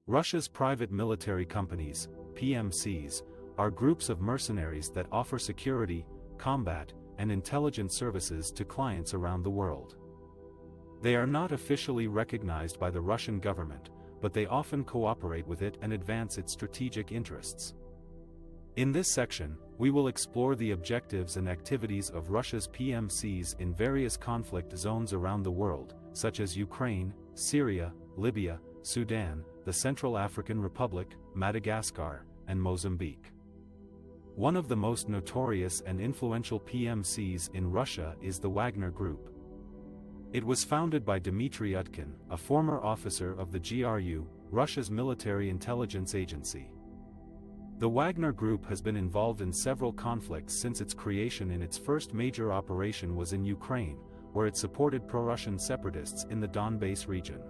Russia's private military companies, PMCs, are groups of mercenaries that offer security, combat, and intelligence services to clients around the world. They are not officially recognized by the Russian government, but they often cooperate with it and advance its strategic interests. In this section, we will explore the objectives and activities of Russia's PMCs in various conflict zones around the world, such as Ukraine, Syria, Libya, Sudan, the Central African Republic, Madagascar, and Mozambique. One of the most notorious and influential PMCs in Russia is the Wagner Group. It was founded by Dmitry Utkin, a former officer of the GRU, Russia's military intelligence agency. The Wagner Group has been involved in several conflicts since its creation. Its first major operation was in Ukraine, where it supported pro-Russian separatists in the Donbass region.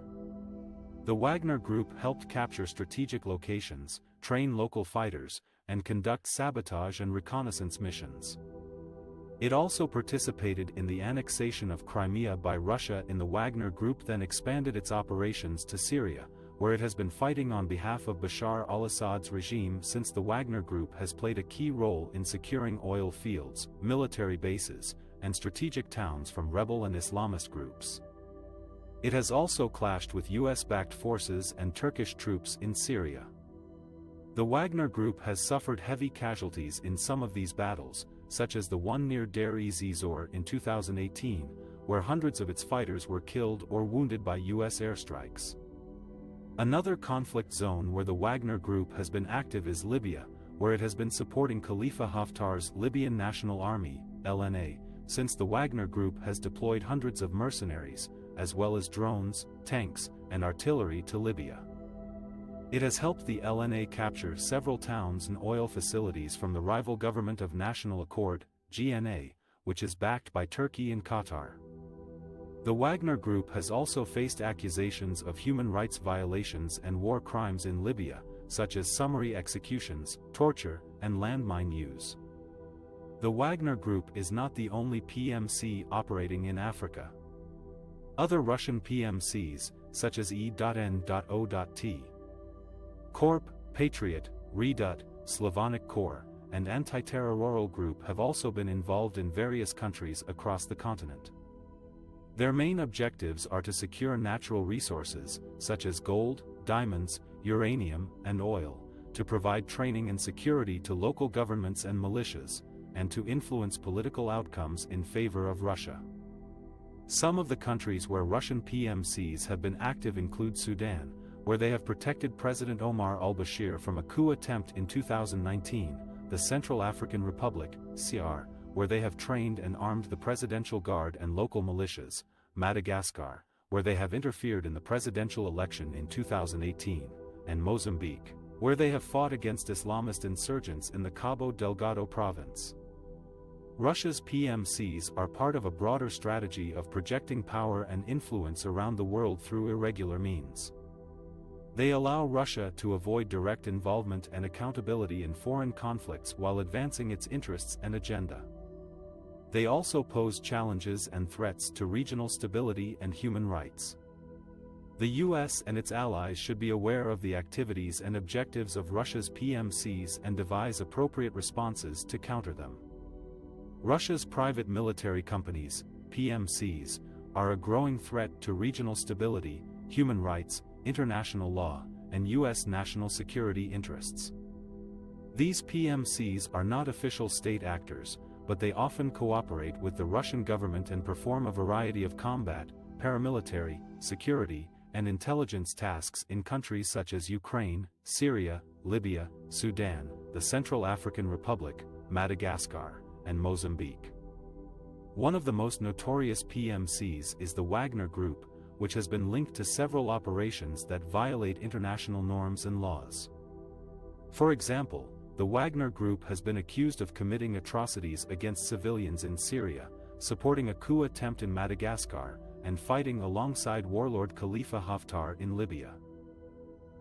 The Wagner Group helped capture strategic locations, train local fighters, and conduct sabotage and reconnaissance missions. It also participated in the annexation of Crimea by Russia. The Wagner Group then expanded its operations to Syria, where it has been fighting on behalf of Bashar al-Assad's regime since. The Wagner Group has played a key role in securing oil fields, military bases, and strategic towns from rebel and Islamist groups. It has also clashed with US-backed forces and Turkish troops in Syria. The Wagner Group has suffered heavy casualties in some of these battles, such as the one near Deir-ez-Zor in 2018, where hundreds of its fighters were killed or wounded by US airstrikes. Another conflict zone where the Wagner Group has been active is Libya, where it has been supporting Khalifa Haftar's Libyan National Army, LNA, since. The Wagner Group has deployed hundreds of mercenaries, as well as drones, tanks, and artillery to Libya. It has helped the LNA capture several towns and oil facilities from the rival Government of National Accord, GNA, which is backed by Turkey and Qatar. The Wagner Group has also faced accusations of human rights violations and war crimes in Libya, such as summary executions, torture, and landmine use. The Wagner Group is not the only PMC operating in Africa. Other Russian PMCs, such as E.N.O.T. Corp, Patriot, Redut, Slavonic Corps, and Antiterrororal Group have also been involved in various countries across the continent. Their main objectives are to secure natural resources, such as gold, diamonds, uranium, and oil, to provide training and security to local governments and militias, and to influence political outcomes in favor of Russia. Some of the countries where Russian PMCs have been active include Sudan, where they have protected President Omar al-Bashir from a coup attempt in 2019, the Central African Republic, CR, where they have trained and armed the Presidential Guard and local militias, Madagascar, where they have interfered in the presidential election in 2018, and Mozambique, where they have fought against Islamist insurgents in the Cabo Delgado province. Russia's PMCs are part of a broader strategy of projecting power and influence around the world through irregular means. They allow Russia to avoid direct involvement and accountability in foreign conflicts while advancing its interests and agenda. They also pose challenges and threats to regional stability and human rights. The US and its allies should be aware of the activities and objectives of Russia's PMCs and devise appropriate responses to counter them. Russia's private military companies, PMCs, are a growing threat to regional stability, human rights, international law, and US national security interests. These PMCs are not official state actors, but they often cooperate with the Russian government and perform a variety of combat, paramilitary, security, and intelligence tasks in countries such as Ukraine, Syria, Libya, Sudan, the Central African Republic, Madagascar, and Mozambique. One of the most notorious PMCs is the Wagner Group, which has been linked to several operations that violate international norms and laws. For example, the Wagner Group has been accused of committing atrocities against civilians in Syria, supporting a coup attempt in Madagascar, and fighting alongside warlord Khalifa Haftar in Libya.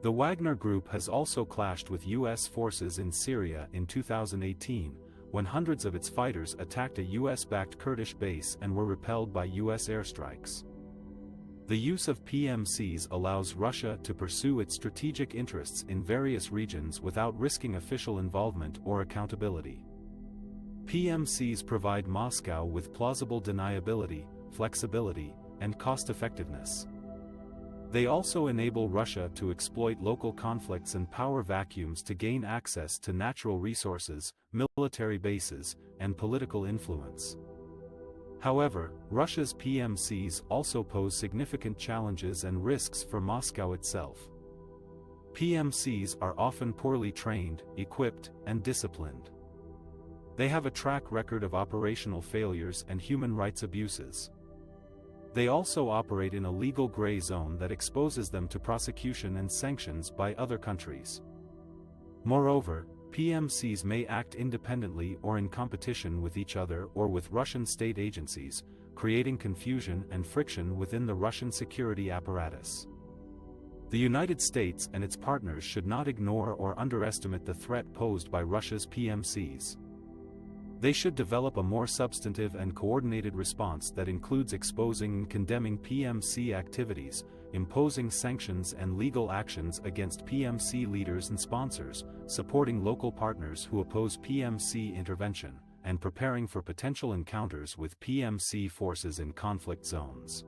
The Wagner Group has also clashed with US forces in Syria in 2018, when hundreds of its fighters attacked a US-backed Kurdish base and were repelled by US airstrikes. The use of PMCs allows Russia to pursue its strategic interests in various regions without risking official involvement or accountability. PMCs provide Moscow with plausible deniability, flexibility, and cost-effectiveness. They also enable Russia to exploit local conflicts and power vacuums to gain access to natural resources, military bases, and political influence. However, Russia's PMCs also pose significant challenges and risks for Moscow itself. PMCs are often poorly trained, equipped, and disciplined. They have a track record of operational failures and human rights abuses. They also operate in a legal gray zone that exposes them to prosecution and sanctions by other countries. Moreover, PMCs may act independently or in competition with each other or with Russian state agencies, creating confusion and friction within the Russian security apparatus. The United States and its partners should not ignore or underestimate the threat posed by Russia's PMCs. They should develop a more substantive and coordinated response that includes exposing and condemning PMC activities, imposing sanctions and legal actions against PMC leaders and sponsors, supporting local partners who oppose PMC intervention, and preparing for potential encounters with PMC forces in conflict zones.